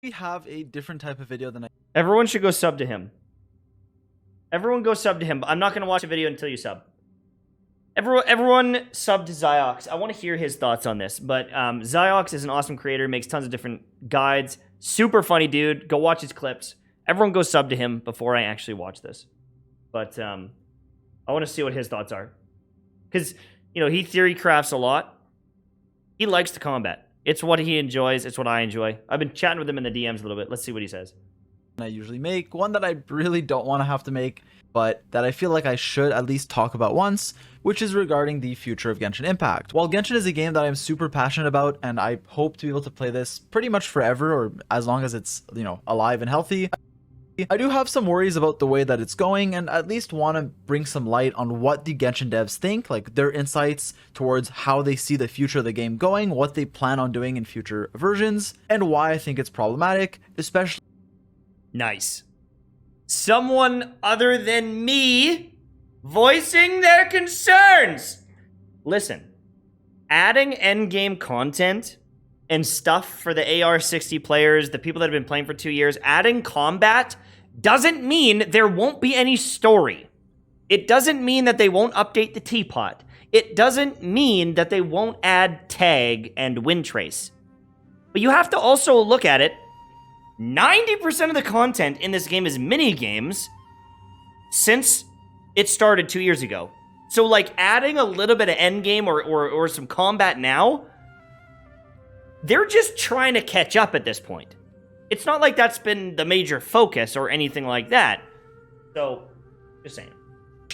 We have a different type of video than I Everyone should go sub to him. Everyone go sub to him. I'm not going to watch a video until you sub. Everyone sub to Zyox. I want to hear his thoughts on this. But Zyox is an awesome creator, makes tons of different guides. Super funny dude. Go watch his clips. Everyone go sub to him before I actually watch this. But I want to see what his thoughts are. Because, you know, he theory crafts a lot. He likes the combat. It's what he enjoys. It's what I enjoy. I've been chatting with him in the DMs a little bit. Let's see what he says. usually make. One that I really don't want to have to make, but that I feel like I should at least talk about once, which is regarding the future of Genshin Impact. While Genshin is a game that I'm super passionate about, and I hope to be able to play this pretty much forever, or as long as it's, you know, alive and healthy, I do have some worries about the way that it's going, and at least want to bring some light on what the Genshin devs think, like their insights towards how they see the future of the game going, what they plan on doing in future versions, and why I think it's problematic, especially. Nice. Someone other than me voicing their concerns. Listen, adding endgame content and stuff for the AR-60 players, the people that have been playing for 2 years, adding combat doesn't mean there won't be any story. It doesn't mean that they won't update the teapot. It doesn't mean that they won't add tag and wind trace. But you have to also look at it. 90% of the content in this game is mini games since it started 2 years ago. So, like, adding a little bit of endgame or some combat now, they're just trying to catch up at this point. It's not like that's been the major focus or anything like that. So, just saying.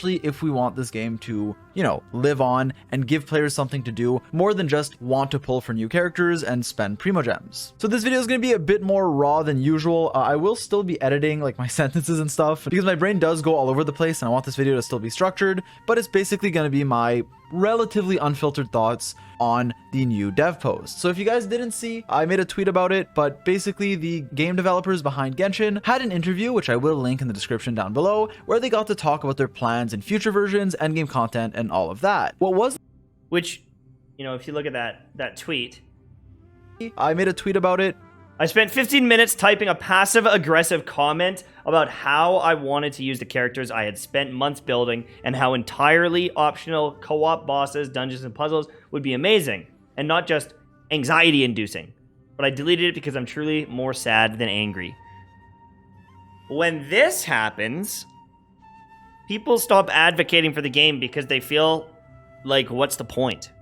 If we want this game to, you know, live on and give players something to do more than just want to pull for new characters and spend Primogems. So this video is going to be a bit more raw than usual. I will still be editing like my sentences and stuff because my brain does go all over the place and I want this video to still be structured, but it's basically going to be my relatively unfiltered thoughts on the new dev post. So if you guys didn't see, I made a tweet about it, but basically the game developers behind Genshin had an interview, which I will link in the description down below, where they got to talk about their plans in future versions, endgame content, and all of that. Which, you know, if you look at that tweet, I made a tweet about it. I spent 15 minutes typing a passive-aggressive comment about how I wanted to use the characters I had spent months building and how entirely optional co-op bosses, dungeons, and puzzles would be amazing and not just anxiety-inducing. But I deleted it because I'm truly more sad than angry. When this happens, people stop advocating for the game because they feel like, what's the point?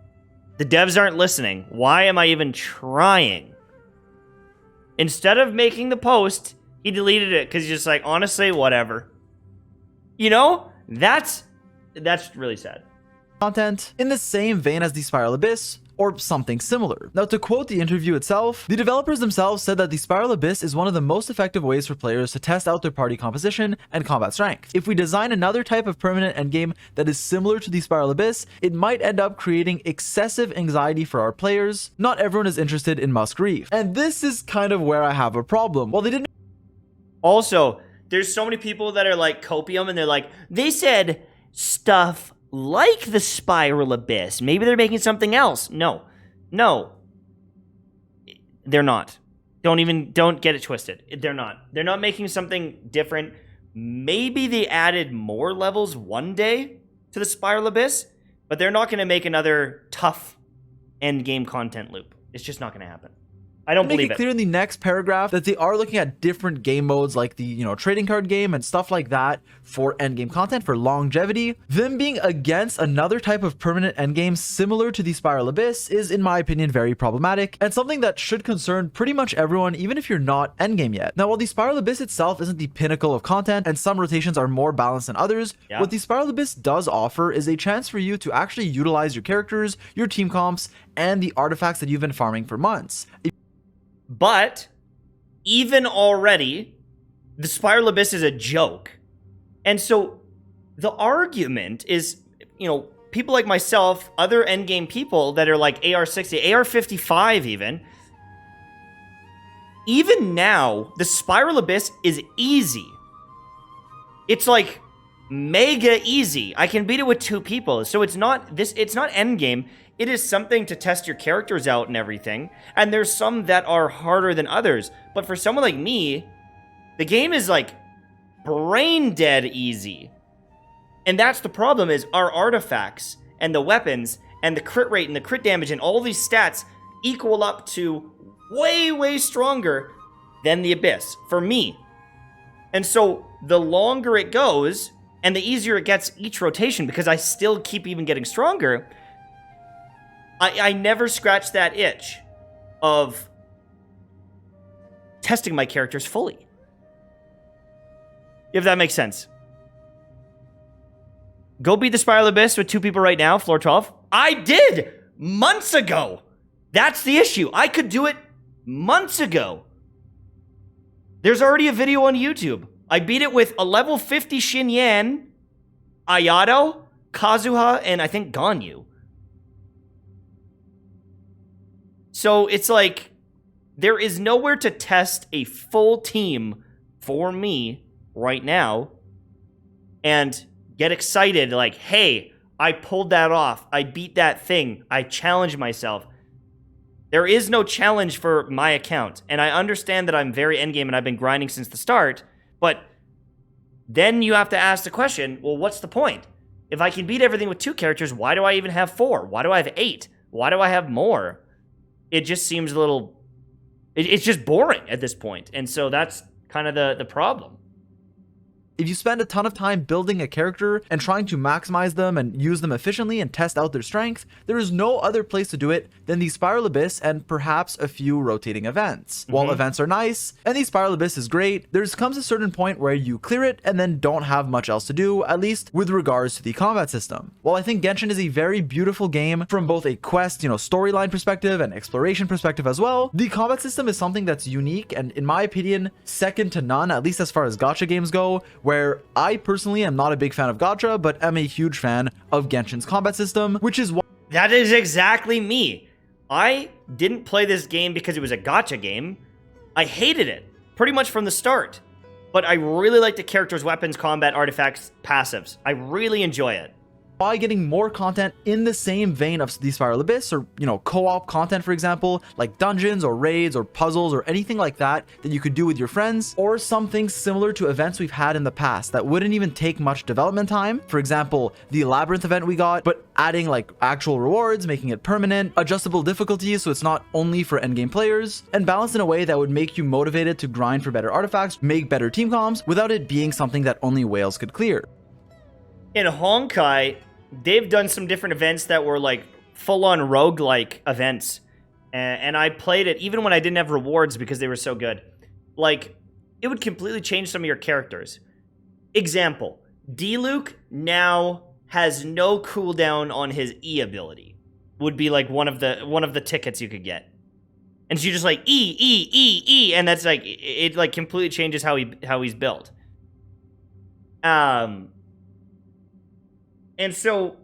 The devs aren't listening. Why am I even trying? Instead of making the post, he deleted it because he's just like, honestly, whatever. You know? That's really sad. Content in the same vein as the Spiral Abyss, or something similar. Now, to quote the interview itself, the developers themselves said that the Spiral Abyss is one of the most effective ways for players to test out their party composition and combat strength. If we design another type of permanent endgame that is similar to the Spiral Abyss, it might end up creating excessive anxiety for our players. Not everyone is interested in Musk Reef. And this is kind of where I have a problem. Well, they didn't. Also, there's so many people that are like copium and they're like, they said stuff like the Spiral Abyss. Maybe they're making something else. No. They're not. Don't get it twisted. They're not. They're not making something different. Maybe they added more levels one day to the Spiral Abyss, but they're not going to make another tough end game content loop. It's just not going to happen. I don't believe it. Make it clear in the next paragraph that they are looking at different game modes like the, you know, trading card game and stuff like that for endgame content, for longevity. Them being against another type of permanent endgame similar to the Spiral Abyss is, in my opinion, very problematic and something that should concern pretty much everyone, even if you're not endgame yet. Now, while the Spiral Abyss itself isn't the pinnacle of content and some rotations are more balanced than others, what the Spiral Abyss does offer is a chance for you to actually utilize your characters, your team comps, and the artifacts that you've been farming for months. But even already, the Spiral Abyss is a joke. And so the argument is, you know, people like myself, other endgame people that are like AR-60, AR-55 even now, the Spiral Abyss is easy. It's like mega easy. I can beat it with 2 people. So it's not endgame. It is something to test your characters out and everything. And there's some that are harder than others. But for someone like me, the game is like brain dead easy. And that's the problem, is our artifacts and the weapons and the crit rate and the crit damage and all these stats equal up to way, way stronger than the Abyss for me. And so the longer it goes and the easier it gets each rotation, because I still keep even getting stronger, I never scratch that itch of testing my characters fully. If that makes sense. Go beat the Spiral Abyss with 2 people right now, floor 12. I did months ago. That's the issue. I could do it months ago. There's already a video on YouTube. I beat it with a level 50 Xinyan, Ayato, Kazuha, and I think Ganyu. So it's like, there is nowhere to test a full team for me right now and get excited like, hey, I pulled that off. I beat that thing. I challenged myself. There is no challenge for my account. And I understand that I'm very endgame and I've been grinding since the start, but then you have to ask the question, well, what's the point? If I can beat everything with 2 characters, why do I even have 4? Why do I have 8? Why do I have more? It just seems a little... It's just boring at this point. And so that's kind of the problem. If you spend a ton of time building a character and trying to maximize them and use them efficiently and test out their strength, there is no other place to do it than the Spiral Abyss and perhaps a few rotating events. While events are nice, and the Spiral Abyss is great, there comes a certain point where you clear it and then don't have much else to do, at least with regards to the combat system. While I think Genshin is a very beautiful game from both a quest, storyline perspective and exploration perspective as well, the combat system is something that's unique and, in my opinion, second to none, at least as far as gacha games go, where I personally am not a big fan of gacha, but am a huge fan of Genshin's combat system, which is why... That is exactly me. I didn't play this game because it was a gacha game. I hated it, pretty much from the start. But I really like the characters, weapons, combat, artifacts, passives. I really enjoy it. By getting more content in the same vein of the Spiral Abyss, or co-op content, for example, like dungeons or raids or puzzles or anything like that you could do with your friends, or something similar to events we've had in the past that wouldn't even take much development time. For example, the Labyrinth event we got, but adding like actual rewards, making it permanent, adjustable difficulties so it's not only for endgame players, and balanced in a way that would make you motivated to grind for better artifacts, make better team comms, without it being something that only whales could clear. In Honkai, they've done some different events that were like full-on roguelike events. And I played it even when I didn't have rewards because they were so good. Like, it would completely change some of your characters. Example, Diluc now has no cooldown on his E ability. Would be like one of the tickets you could get. And so you just like E, and that's like, it like completely changes how he's built. And so,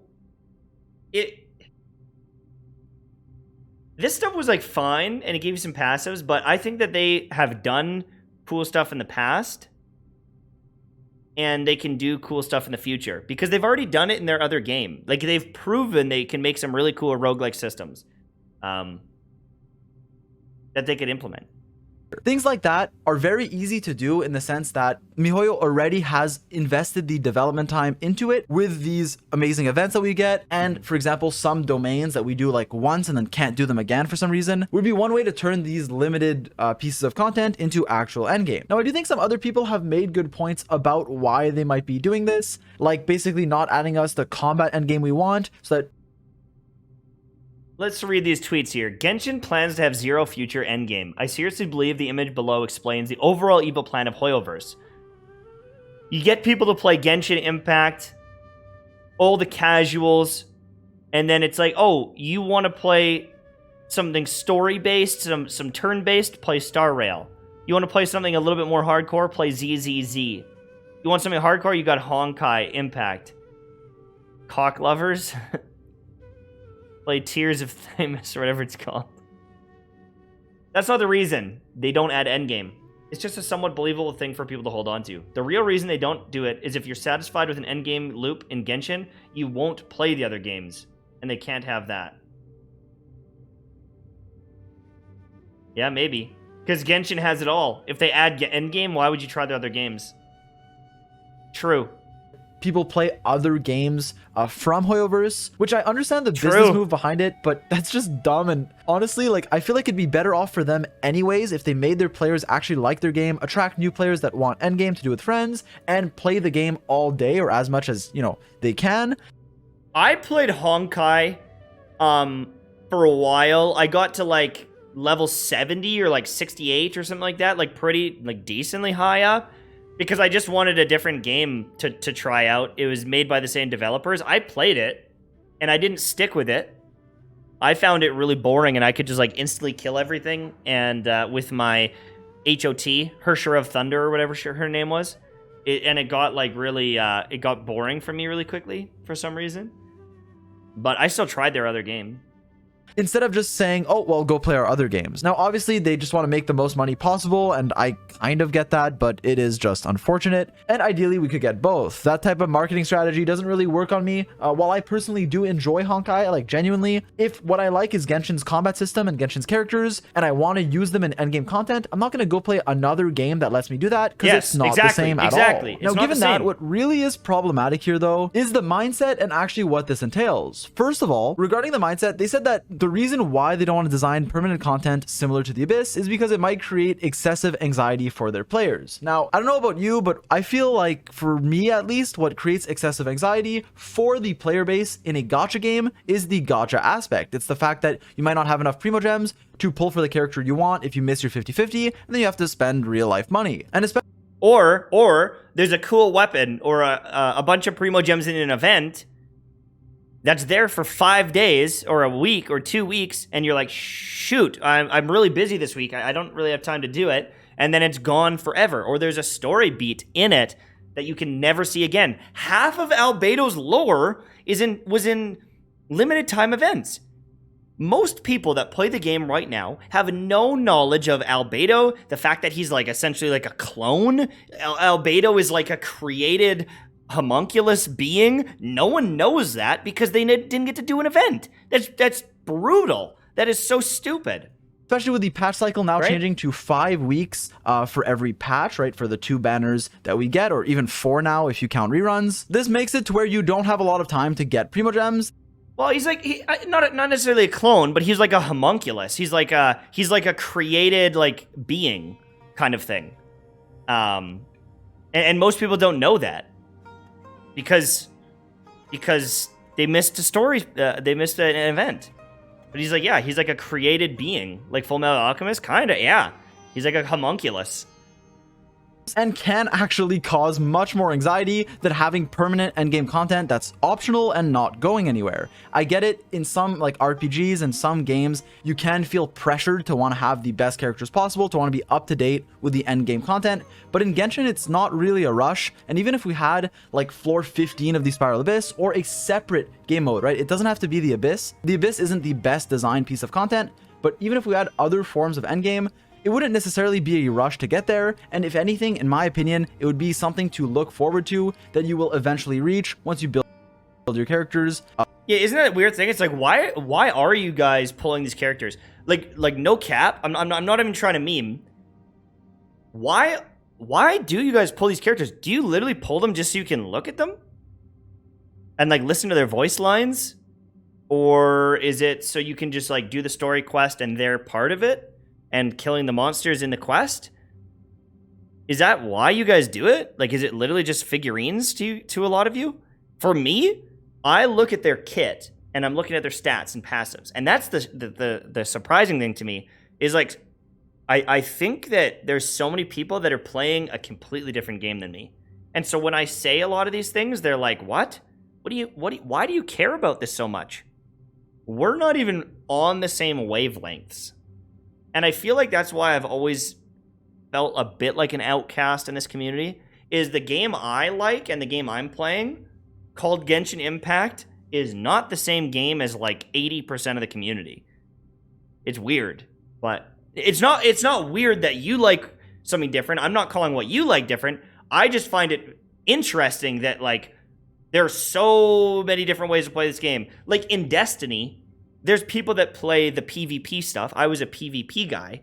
this stuff was like fine, and it gave you some passives, but I think that they have done cool stuff in the past, and they can do cool stuff in the future, because they've already done it in their other game. Like, they've proven they can make some really cool roguelike systems that they could implement. Things like that are very easy to do in the sense that MiHoYo already has invested the development time into it with these amazing events that we get, and for example, some domains that we do like once and then can't do them again for some reason would be one way to turn these limited pieces of content into actual endgame. Now, I do think some other people have made good points about why they might be doing this, like basically not adding us the combat endgame we want, so that... Let's read these tweets here. Genshin plans to have 0 future endgame. I seriously believe the image below explains the overall evil plan of Hoyoverse. You get people to play Genshin Impact, all the casuals, and then it's like, oh, you want to play something story-based, some turn-based, play Star Rail. You want to play something a little bit more hardcore, play ZZZ. You want something hardcore, you got Honkai Impact. Cock lovers? Play Tears of Thymus or whatever it's called. That's not the reason they don't add endgame. It's just a somewhat believable thing for people to hold on to. The real reason they don't do it is if you're satisfied with an endgame loop in Genshin, you won't play the other games, and they can't have that. Yeah, maybe. Because Genshin has it all. If they add endgame, why would you try the other games? True. People play other games from Hoyoverse, which I understand the business move behind it, but that's just dumb. And honestly, like, I feel like it'd be better off for them anyways if they made their players actually like their game, attract new players that want endgame to do with friends, and play the game all day or as much as, you know, they can. I played Honkai for a while. I got to like level 70 or like 68 or something like that, like pretty, like decently high up. Because I just wanted a different game to try out. It was made by the same developers. I played it, and I didn't stick with it. I found it really boring, and I could just like instantly kill everything. And with my HOT, Hersher of Thunder, or whatever her name was, it got like really, it got boring for me really quickly for some reason. But I still tried their other game. Instead of just saying, oh, well, go play our other games. Now, obviously, they just want to make the most money possible, and I kind of get that, but it is just unfortunate. And ideally, we could get both. That type of marketing strategy doesn't really work on me. While I personally do enjoy Honkai, like genuinely, if what I like is Genshin's combat system and Genshin's characters, and I want to use them in endgame content, I'm not going to go play another game that lets me do that, because it's not the same at all. Now, given that, what really is problematic here, though, is the mindset and actually what this entails. First of all, regarding the mindset, they said that the reason why they don't want to design permanent content similar to the Abyss is because it might create excessive anxiety for their players. Now, I don't know about you, but I feel like, for me at least, what creates excessive anxiety for the player base in a gacha game is the gacha aspect. It's the fact that you might not have enough primo gems to pull for the character you want if you miss your 50-50, and then you have to spend real life money. And especially or there's a cool weapon or a bunch of primo gems in an event that's there for 5 days or a week or 2 weeks, and you're like, shoot, I'm really busy this week. I don't really have time to do it. And then it's gone forever. Or there's a story beat in it that you can never see again. Half of Albedo's lore was in limited time events. Most people that play the game right now have no knowledge of Albedo, the fact that he's like essentially like a clone. Albedo is like a created homunculus being. No one knows that because they didn't get to do an event. That's brutal. That is so stupid. Especially with the patch cycle now changing to 5 weeks for every patch, right? For the 2 banners that we get, or even 4 now if you count reruns. This makes it to where you don't have a lot of time to get primo gems. Well, he's like not necessarily a clone, but he's like a homunculus. He's like a created like being kind of thing. And most people don't know that. Because they missed a story, they missed an event. But he's like, yeah, he's like a created being, like Full Metal Alchemist, kind of, yeah. He's like a homunculus. And can actually cause much more anxiety than having permanent endgame content that's optional and not going anywhere. I get it, in some like RPGs and some games, you can feel pressured to want to have the best characters possible, to want to be up to date with the endgame content, but in Genshin, it's not really a rush. And even if we had like floor 15 of the Spiral Abyss or a separate game mode, right? It doesn't have to be the Abyss. The Abyss isn't the best designed piece of content, but even if we had other forms of endgame, it wouldn't necessarily be a rush to get there, and if anything, in my opinion, it would be something to look forward to that you will eventually reach once you build your characters. Yeah, isn't that a weird thing? It's like, why are you guys pulling these characters? Like no cap. I'm not even trying to meme. Why do you guys pull these characters? Do you literally pull them just so you can look at them and like listen to their voice lines, or is it so you can just like do the story quest and they're part of it? And killing the monsters in the quest? Is that why you guys do it? Like, is it literally just figurines to a lot of you? For me, I look at their kit and I'm looking at their stats and passives. And that's the surprising thing to me is like, I think that there's so many people that are playing a completely different game than me. And so when I say a lot of these things, they're like, what? Why do you care about this so much? We're not even on the same wavelengths. And I feel like that's why I've always felt a bit like an outcast in this community, is the game I like and the game I'm playing, called Genshin Impact, is not the same game as like 80% of the community. It's weird, but it's not weird that you like something different. I'm not calling what you like different. I just find it interesting that, like, there are so many different ways to play this game. Like, in Destiny, there's people that play the PvP stuff. I was a PvP guy.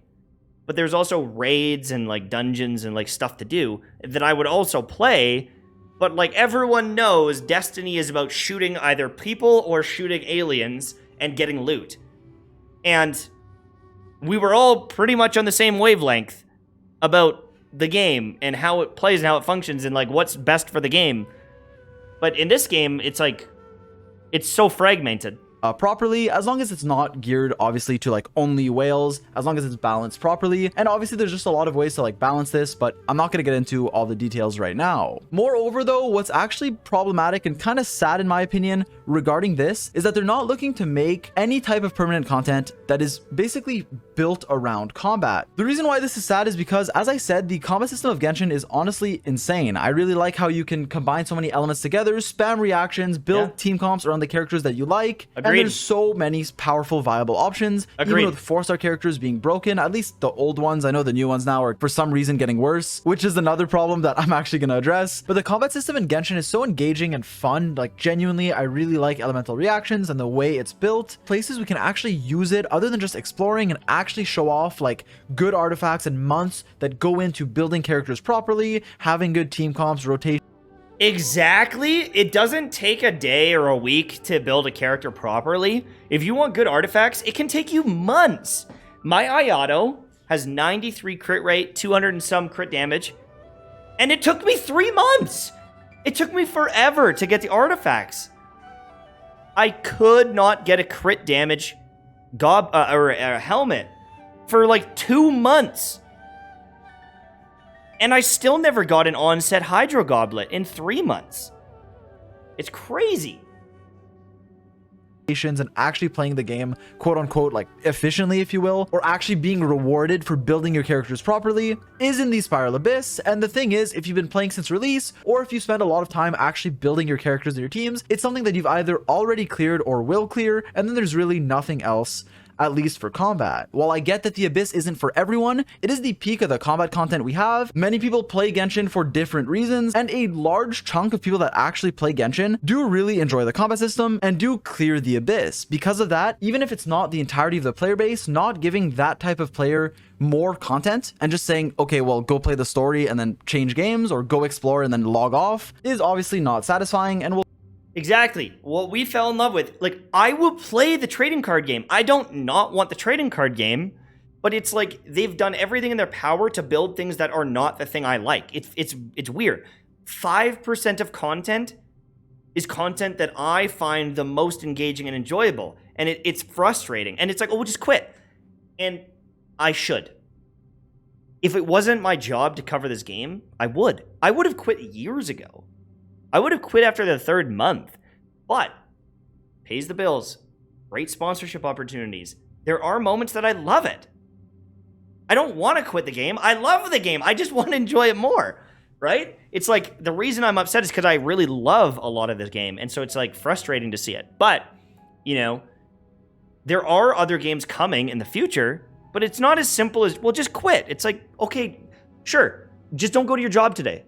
But there's also raids and, like, dungeons and, like, stuff to do that I would also play. But, like, everyone knows Destiny is about shooting either people or shooting aliens and getting loot. And we were all pretty much on the same wavelength about the game and how it plays and how it functions and, like, what's best for the game. But in this game, it's like, it's so fragmented. Properly, as long as it's not geared obviously to like only whales, as long as it's balanced properly. And obviously there's just a lot of ways to like balance this, but I'm not going to get into all the details right now. Moreover though, what's actually problematic and kind of sad in my opinion regarding this is that they're not looking to make any type of permanent content that is basically built around combat. The reason why this is sad is because, as I said, the combat system of Genshin is honestly insane. I really like how you can combine so many elements together, spam reactions, build team comps around the characters that you like. Agreed. And there's so many powerful, viable options. Agreed. Even with 4-star characters being broken, at least the old ones. I know the new ones now are for some reason getting worse, which is another problem that I'm actually going to address. But the combat system in Genshin is so engaging and fun. Like, genuinely, I really like elemental reactions and the way it's built. Places we can actually use it other than just exploring and actually show off like good artifacts and months that go into building characters properly, having good team comps, rotation. Exactly. It doesn't take a day or a week to build a character properly. If you want good artifacts, it can take you months. My Ayato has 93 crit rate, 200 and some crit damage, and it took me 3 months. It took me forever to get the artifacts. I could not get a crit damage or a helmet for like 2 months. And I still never got an onset Hydro Goblet in 3 months. It's crazy. And actually playing the game quote unquote like efficiently, if you will, or actually being rewarded for building your characters properly is in the Spiral Abyss. And the thing is, if you've been playing since release, or if you spend a lot of time actually building your characters and your teams, it's something that you've either already cleared or will clear, and then there's really nothing else, at least for combat. While I get that the Abyss isn't for everyone, it is the peak of the combat content we have. Many people play Genshin for different reasons, and a large chunk of people that actually play Genshin do really enjoy the combat system and do clear the Abyss. Because of that, even if it's not the entirety of the player base, not giving that type of player more content and just saying, okay, well, go play the story and then change games, or go explore and then log off, is obviously not satisfying and will Exactly. What we fell in love with. Like, I will play the trading card game. I don't not want the trading card game, but it's like they've done everything in their power to build things that are not the thing I like. It's weird. 5% of content is content that I find the most engaging and enjoyable, and it's frustrating. And it's like, oh, we'll just quit. And I should. If it wasn't my job to cover this game, I would. I would have quit years ago. I would have quit after the 3rd month, but pays the bills, great sponsorship opportunities. There are moments that I love it. I don't want to quit the game. I love the game. I just want to enjoy it more, right? It's like the reason I'm upset is because I really love a lot of this game, and so it's like frustrating to see it. But, you know, there are other games coming in the future, but it's not as simple as, well, just quit. It's like, okay, sure, just don't go to your job today.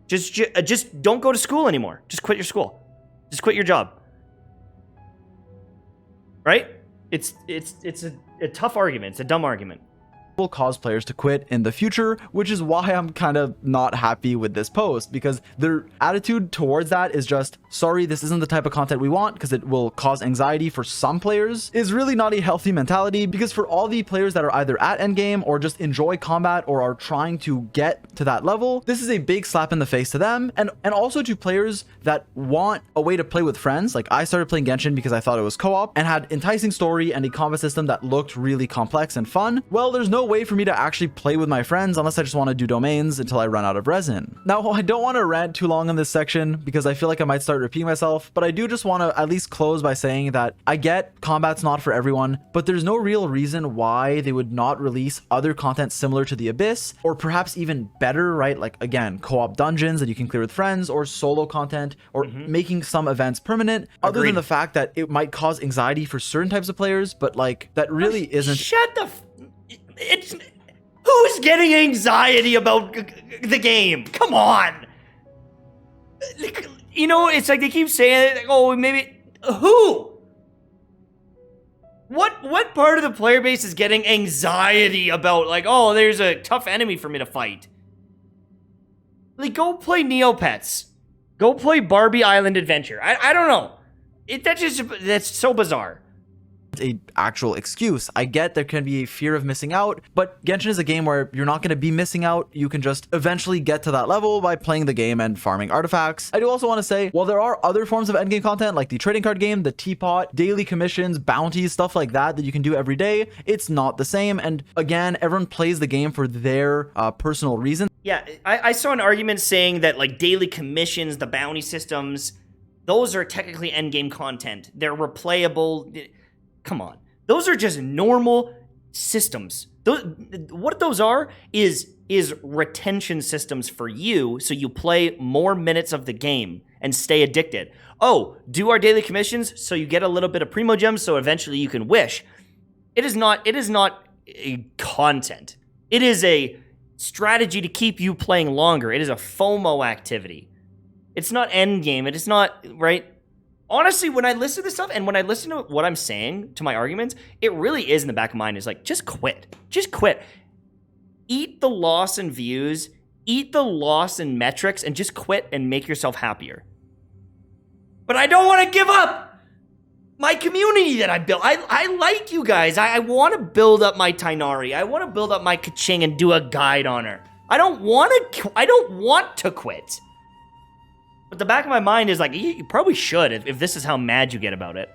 Just don't go to school anymore. Just quit your school. Just quit your job. Right? It's a tough argument. It's a dumb argument. will cause players to quit in the future, which is why I'm kind of not happy with this post, because their attitude towards that is just, sorry, this isn't the type of content we want because it will cause anxiety for some players, is really not a healthy mentality. Because for all the players that are either at endgame or just enjoy combat or are trying to get to that level, this is a big slap in the face to them, and also to players that want a way to play with friends. Like, I started playing Genshin because I thought it was co-op and had enticing story and a combat system that looked really complex and fun. Well, there's no way for me to actually play with my friends unless I just want to do domains until I run out of resin. Now, I don't want to rant too long on this section because I feel like I might start repeating myself, but I do just want to at least close by saying that I get combat's not for everyone, but there's no real reason why they would not release other content similar to the Abyss, or perhaps even better, right? Like, again, co-op dungeons that you can clear with friends, or solo content, or making some events permanent. Other than the fact that it might cause anxiety for certain types of players, but like, that really isn't. Shut the it's Who's getting anxiety about the game? Come on. You know, it's like they keep saying, like, oh, maybe. Who? What part of the player base is getting anxiety about, like, oh, there's a tough enemy for me to fight? Like, go play Neopets. Go play Barbie Island Adventure. I don't know. That's so bizarre. A actual excuse. I get there can be a fear of missing out, but Genshin is a game where you're not going to be missing out. You can just eventually get to that level by playing the game and farming artifacts. I do also want to say, while there are other forms of endgame content like the trading card game, the teapot, daily commissions, bounties, stuff like that you can do every day, it's not the same. And again, everyone plays the game for their personal reasons. Yeah, I saw an argument saying that, like, daily commissions, the bounty systems, those are technically endgame content. They're replayable. Come on. Those are just normal systems. What those are is retention systems for you, so you play more minutes of the game and stay addicted. Oh, do our daily commissions so you get a little bit of primo gems so eventually you can wish. It is not a content. It is a strategy to keep you playing longer. It is a FOMO activity. It's not endgame. It is not, right? Honestly, when I listen to this stuff and when I listen to what I'm saying to my arguments, it really is in the back of my mind is like, just quit. Just quit. Eat the loss in views, eat the loss in metrics, and just quit and make yourself happier. But I don't want to give up my community that I built. I like you guys. I want to build up my Tainari. I want to build up my Kaching and do a guide on her. I don't want to quit. But the back of my mind is like, you probably should if this is how mad you get about it.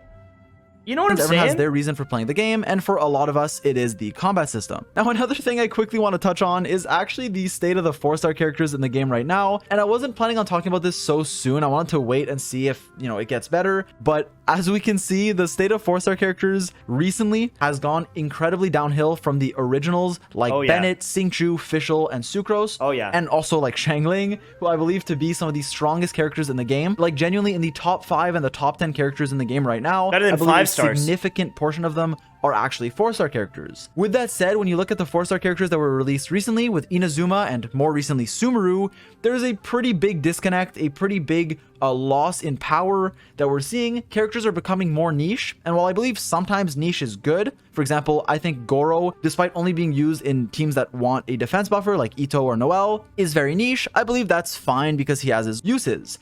You know what I'm saying? Everyone has their reason for playing the game, and for a lot of us, it is the combat system. Now, another thing I quickly want to touch on is actually the state of the 4-star characters in the game right now, and I wasn't planning on talking about this so soon. I wanted to wait and see if, it gets better, but as we can see, the state of 4-star characters recently has gone incredibly downhill from the originals like Bennett, Xingqiu, Fischl, and Sucrose. Oh yeah. And also like Xiangling, who I believe to be some of the strongest characters in the game. Like genuinely in the top 5 and the top 10 characters in the game right now. Better than 5 stars. Significant portion of them are actually 4-star characters. With that said, when you look at the 4-star characters that were released recently with Inazuma and more recently Sumeru, there's a pretty big disconnect, a pretty big loss in power that we're seeing. Characters are becoming more niche, and while I believe sometimes niche is good, for example, I think Goro, despite only being used in teams that want a defense buffer like Ito or Noelle, is very niche. I believe that's fine because he has his uses.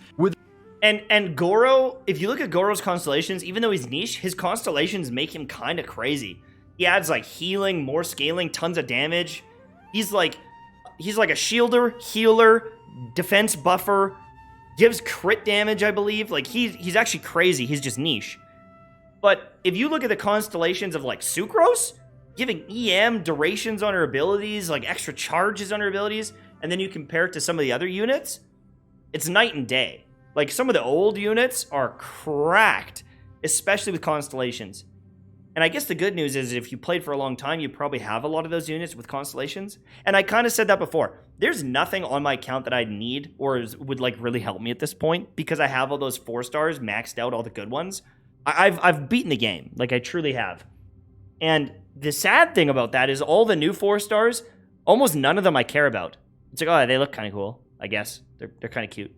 And Goro, if you look at Goro's constellations, even though he's niche, his constellations make him kind of crazy. He adds like healing, more scaling, tons of damage. He's like a shielder, healer, defense buffer, gives crit damage, I believe. Like he's actually crazy. He's just niche. But if you look at the constellations of like Sucrose, giving EM durations on her abilities, like extra charges on her abilities, and then you compare it to some of the other units, it's night and day. Like, some of the old units are cracked, especially with constellations. And I guess the good news is if you played for a long time, you probably have a lot of those units with constellations. And I kind of said that before. There's nothing on my account that I'd need or would, like, really help me at this point because I have all those 4 stars maxed out, all the good ones. I've beaten the game. Like, I truly have. And the sad thing about that is all the new 4 stars, almost none of them I care about. It's like, oh, they look kind of cool, I guess. They're kind of cute.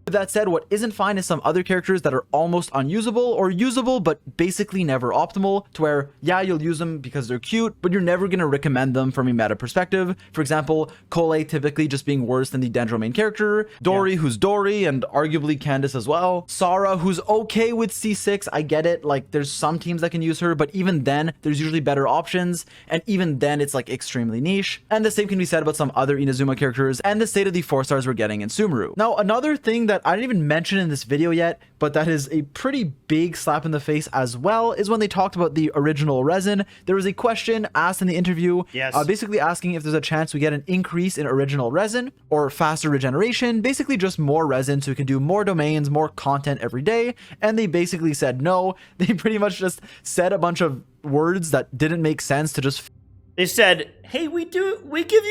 With that said, what isn't fine is some other characters that are almost unusable or usable, but basically never optimal, to where, yeah, you'll use them because they're cute, but you're never going to recommend them from a meta perspective. For example, Cole typically just being worse than the Dendro main character, Dory, who's Dory, and arguably Candace as well, Sara, who's okay with C6, I get it, like, there's some teams that can use her, but even then, there's usually better options, and even then, it's, like, extremely niche. And the same can be said about some other Inazuma characters, and the state of the 4 stars we're getting in Sumeru. Now, another thing that I didn't even mention in this video yet, but that is a pretty big slap in the face as well, is when they talked about the original resin. There was a question asked in the interview, basically asking if there's a chance we get an increase in original resin or faster regeneration, basically just more resin so we can do more domains, more content every day. And they basically said no. They pretty much just said a bunch of words that didn't make sense to just... They said, hey, we give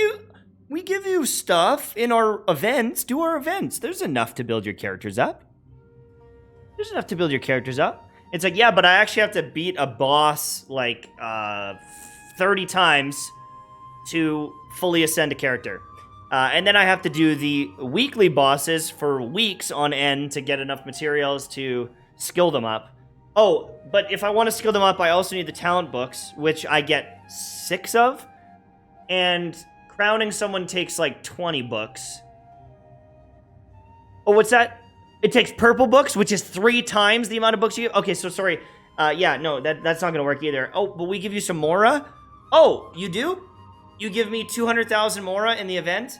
you stuff in our events. Do our events. There's enough to build your characters up. It's like, yeah, but I actually have to beat a boss like 30 times to fully ascend a character. And then I have to do the weekly bosses for weeks on end to get enough materials to skill them up. Oh, but if I want to skill them up, I also need the talent books, which I get 6 of. And crowning someone takes like 20 books. Oh, what's that? It takes purple books, which is 3 times the amount of books you give. Okay, so sorry. Yeah, no, that's not going to work either. Oh, but we give you some Mora? Oh, you do? You give me 200,000 Mora in the event?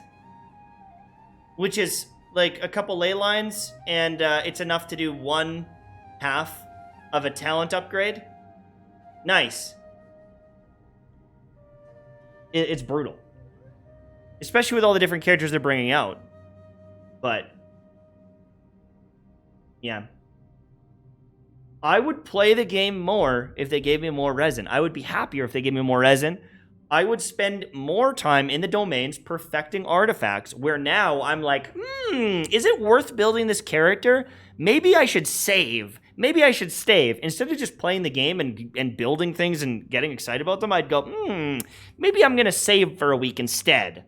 Which is like a couple ley lines, and it's enough to do 1/2 of a talent upgrade. Nice. It's brutal. Especially with all the different characters they're bringing out. But, yeah. I would play the game more if they gave me more resin. I would be happier if they gave me more resin. I would spend more time in the domains perfecting artifacts, where now I'm like, is it worth building this character? Maybe I should save. Maybe I should stave. Instead of just playing the game and building things and getting excited about them, I'd go, maybe I'm going to save for a week instead.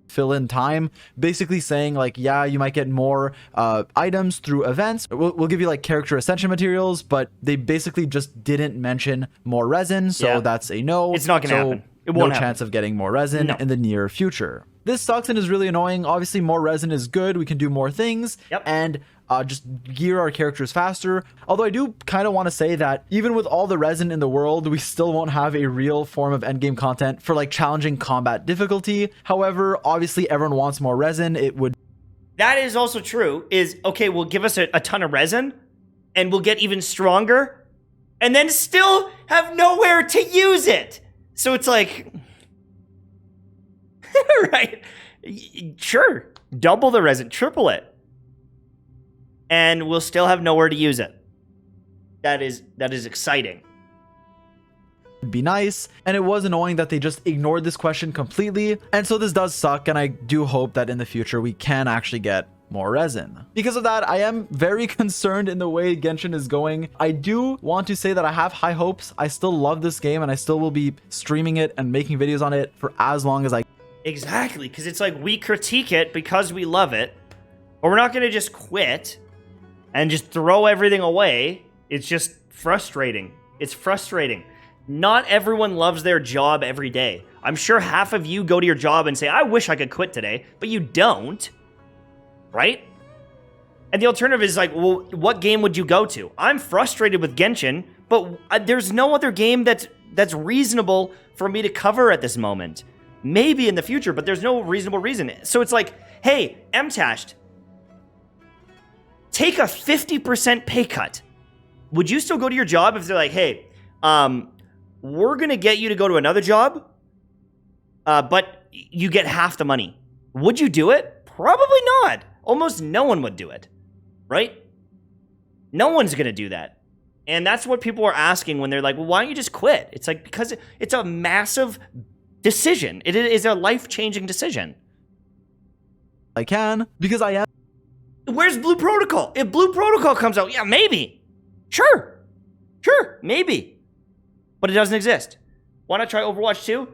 Fill in time, basically saying like, yeah, you might get more items through events. We'll give you like character ascension materials, but they basically just didn't mention more resin, so that's a no. It's not going to happen. It won't happen. Chance of getting more resin in the near future. This sucks and is really annoying. Obviously, more resin is good. We can do more things and just gear our characters faster. Although I do kind of want to say that even with all the resin in the world, we still won't have a real form of endgame content for like challenging combat difficulty. However, obviously everyone wants more resin. It would. That is also true. Is okay, we'll give us a ton of resin and we'll get even stronger and then still have nowhere to use it. So it's like, right? Sure. Double the resin, triple it. And we'll still have nowhere to use it. That is exciting. Be nice, and it was annoying that they just ignored this question completely, and so this does suck, and I do hope that in the future we can actually get more resin. Because of that, I am very concerned in the way Genshin is going. I do want to say that I have high hopes. I still love this game, and I still will be streaming it and making videos on it for as long as I can. Exactly, because it's like we critique it because we love it, but we're not going to just quit and just throw everything away. It's just frustrating. It's frustrating. Not everyone loves their job every day. I'm sure half of you go to your job and say, I wish I could quit today, but you don't, right? And the alternative is like, well, what game would you go to? I'm frustrated with Genshin, but there's no other game that's reasonable for me to cover at this moment. Maybe in the future, but there's no reasonable reason. So it's like, hey, MTashed, take a 50% pay cut. Would you still go to your job if they're like, hey, we're going to get you to go to another job, but you get half the money? Would you do it? Probably not. Almost no one would do it, right? No one's going to do that. And that's what people are asking when they're like, well, why don't you just quit? It's like, because it's a massive decision. It is a life-changing decision. I can, because I am. Where's Blue Protocol? If Blue Protocol comes out, yeah, maybe. Sure, maybe. But it doesn't exist. Why not try Overwatch 2?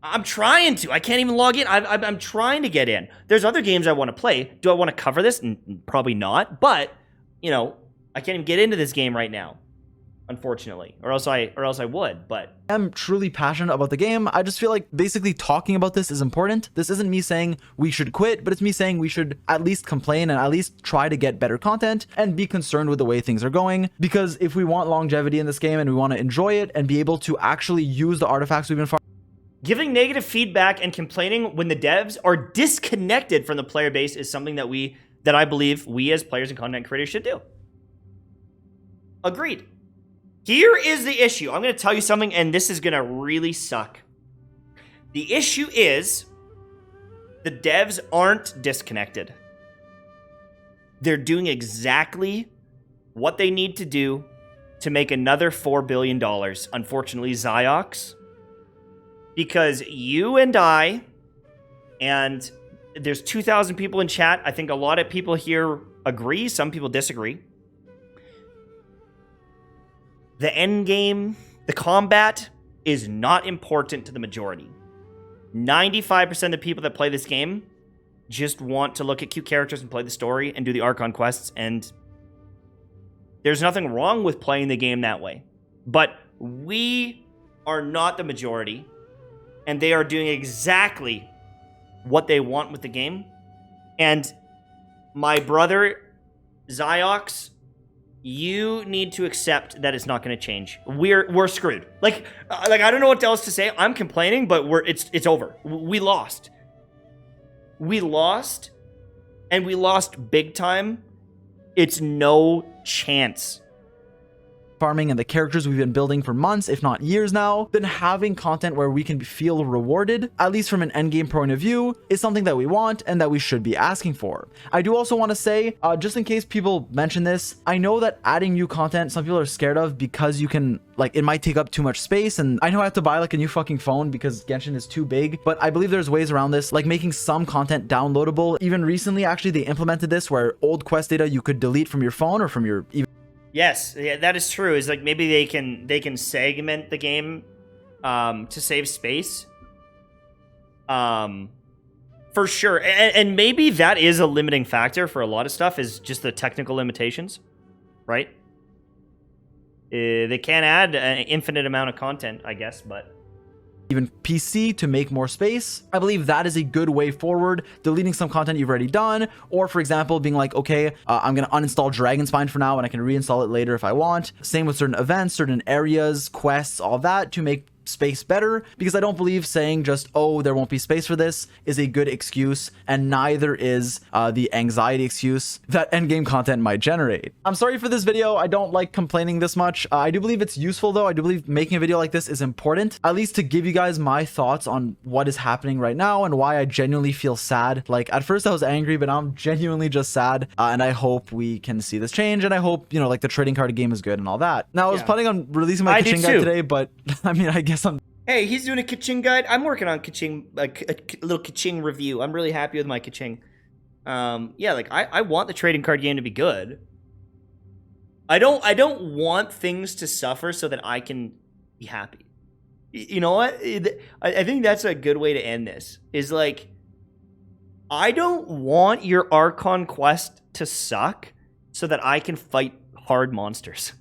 I'm trying to. I can't even log in. I'm trying to get in. There's other games I want to play. Do I want to cover this? Probably not. But, you know, I can't even get into this game right now, unfortunately. Or else I would, but I'm truly passionate about the game. I just feel like basically talking about this is important. This isn't me saying we should quit, but it's me saying we should at least complain and at least try to get better content and be concerned with the way things are going. Because if we want longevity in this game and we want to enjoy it and be able to actually use the artifacts we've been farming. Giving negative feedback and complaining when the devs are disconnected from the player base is something that I believe we as players and content creators should do. Agreed. Here is the issue. I'm going to tell you something, and this is going to really suck. The issue is the devs aren't disconnected. They're doing exactly what they need to do to make another $4 billion. Unfortunately, Zyox. Because you and I, and there's 2,000 people in chat. I think a lot of people here agree. Some people disagree. The end game, the combat, is not important to the majority. 95% of the people that play this game just want to look at cute characters and play the story and do the Archon quests, and there's nothing wrong with playing the game that way. But we are not the majority, and they are doing exactly what they want with the game. And my brother, Zyox, you need to accept that it's not going to change. We're screwed. Like I don't know what else to say. I'm complaining, but it's over. We lost. We lost, and we lost big time. It's no chance. Farming and the characters we've been building for months, if not years now, then having content where we can feel rewarded, at least from an endgame point of view, is something that we want and that we should be asking for. I do also want to say, just in case people mention this, I know that adding new content, some people are scared of because you can, like, it might take up too much space, and I know I have to buy like a new fucking phone because Genshin is too big, but I believe there's ways around this, like making some content downloadable. Even recently, actually, they implemented this where old quest data you could delete from your phone or from your Yes, yeah, that is true. Is like maybe they can segment the game to save space. For sure. And maybe that is a limiting factor for a lot of stuff, is just the technical limitations, right? They can add an infinite amount of content, I guess, but even PC to make more space. I believe that is a good way forward, deleting some content you've already done, or for example, being like, okay, I'm going to uninstall Dragonspine for now and I can reinstall it later if I want. Same with certain events, certain areas, quests, all that to make space better, because I don't believe saying just, oh, there won't be space for this is a good excuse, and neither is the anxiety excuse that endgame content might generate. I'm sorry for this video. I don't like complaining this much. I do believe it's useful though. I do believe making a video like this is important, at least to give you guys my thoughts on what is happening right now and why I genuinely feel sad. Like at first I was angry, but I'm genuinely just sad, and I hope we can see this change, and I hope, you know, like the trading card game is good and all that. Now I was planning on releasing my Kaching guide today, but I mean, I guess Hey, he's doing a Kaching guide. I'm working on Kaching, like a little Kaching review. I'm really happy with my Kaching. Yeah, like I want the trading card game to be good. I don't want things to suffer so that I can be happy. You know what? I think that's a good way to end this. Is like, I don't want your Archon quest to suck so that I can fight hard monsters.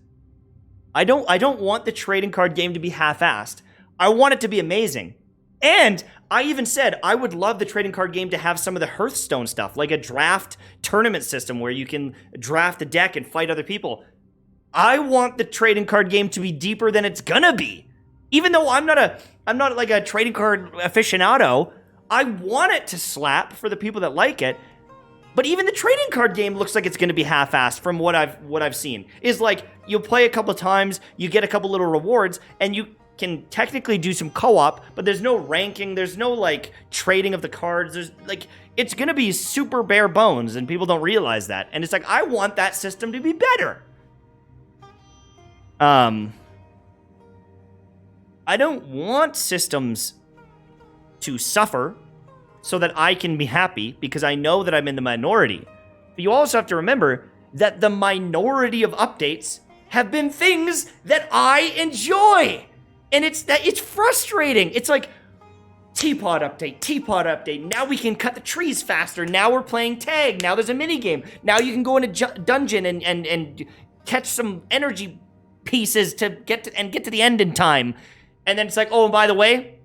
I don't want the trading card game to be half-assed. I want it to be amazing. And I even said I would love the trading card game to have some of the Hearthstone stuff, like a draft tournament system where you can draft a deck and fight other people. I want the trading card game to be deeper than it's gonna be. Even though I'm not like a trading card aficionado, I want it to slap for the people that like it. But even the trading card game looks like it's going to be half-assed from what I've seen. Is like, you'll play a couple times, you get a couple little rewards, and you can technically do some co-op, but there's no ranking, there's no like trading of the cards. There's like, it's going to be super bare bones, and people don't realize that. And it's like, I want that system to be better. I don't want systems to suffer so that I can be happy, because I know that I'm in the minority. But you also have to remember that the minority of updates have been things that I enjoy. And it's frustrating. It's like, teapot update. Now we can cut the trees faster. Now we're playing tag. Now there's a mini game. Now you can go in a dungeon and catch some energy pieces to get to the end in time. And then it's like, oh, and by the way,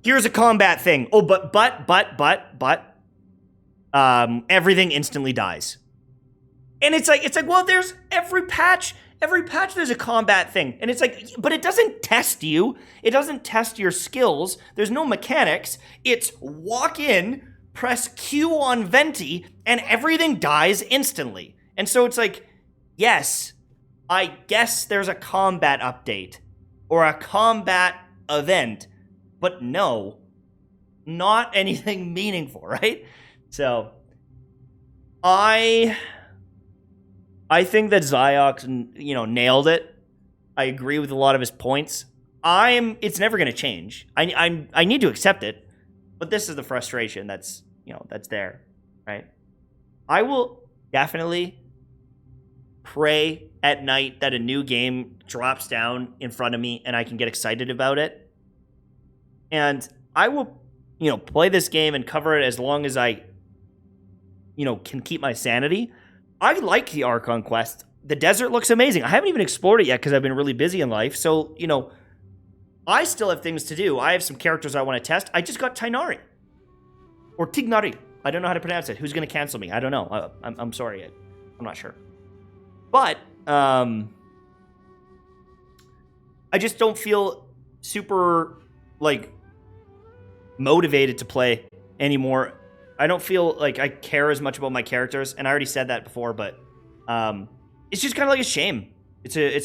here's a combat thing. Oh, but everything instantly dies. And it's like, well, there's every patch there's a combat thing. And it's like, but it doesn't test you. It doesn't test your skills. There's no mechanics. It's walk in, press Q on Venti, and everything dies instantly. And so it's like, yes, I guess there's a combat update or a combat event, but no, not anything meaningful, right? So I think that Zyox, nailed it. I agree with a lot of his points. It's never going to change. I need to accept it, but this is the frustration that's there, right? I will definitely pray at night that a new game drops down in front of me and I can get excited about it. And I will, play this game and cover it as long as I, can keep my sanity. I like the Archon quest. The desert looks amazing. I haven't even explored it yet because I've been really busy in life. So, I still have things to do. I have some characters I want to test. I just got Tainari. Or Tignari. I don't know how to pronounce it. Who's going to cancel me? I don't know. I'm sorry. I'm not sure. But, I just don't feel super, motivated to play anymore. I don't feel like I care as much about my characters. And I already said that before, but it's just kind of like a shame. It's a